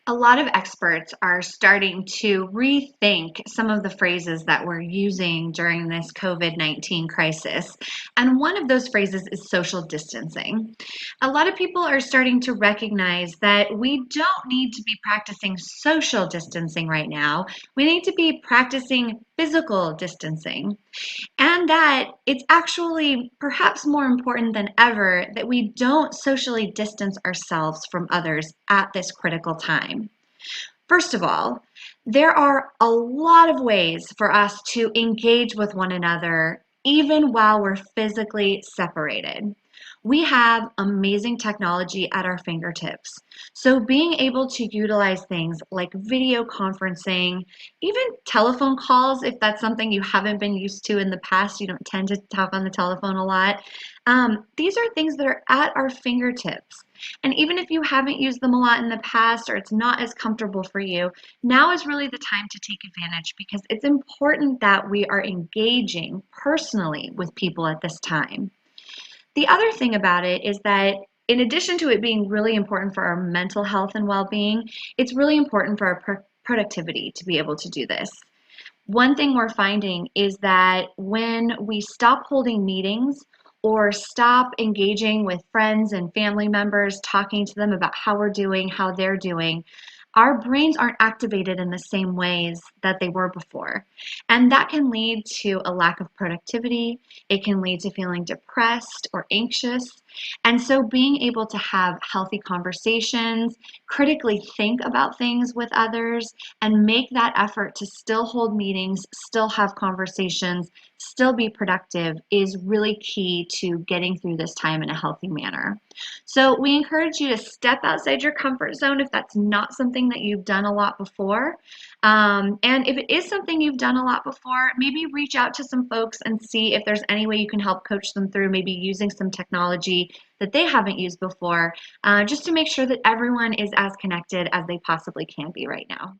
A lot of experts are starting to rethink some of the phrases that we're using during this COVID-19 crisis. And one of those phrases is social distancing. A lot of people are starting to recognize that we don't need to be practicing social distancing right now. We need to be practicing physical distancing. And that it's actually perhaps more important than ever that we don't socially distance ourselves from others at this critical time. First of all, there are a lot of ways for us to engage with one another even while we're physically separated. We have amazing technology at our fingertips. So, being able to utilize things like video conferencing, even telephone calls, if that's something you haven't been used to in the past, you don't tend to talk on the telephone a lot. These are things that are at our fingertips. And even if you haven't used them a lot in the past or it's not as comfortable for you, now is really the time to take advantage because it's important that we are engaging personally with people at this time. The other thing about it is that in addition to it being really important for our mental health and well-being, it's really important for our productivity to be able to do this. One thing we're finding is that when we stop holding meetings or stop engaging with friends and family members, talking to them about how we're doing, how they're doing, our brains aren't activated in the same ways that they were before. And that can lead to a lack of productivity. It can lead to feeling depressed or anxious. And so being able to have healthy conversations, critically think about things with others, and make that effort to still hold meetings, still have conversations, still be productive is really key to getting through this time in a healthy manner. So we encourage you to step outside your comfort zone if that's not something that you've done a lot before. And if it is something you've done a lot before, maybe reach out to some folks and see if there's any way you can help coach them through maybe using some technology that they haven't used before, just to make sure that everyone is as connected as they possibly can be right now.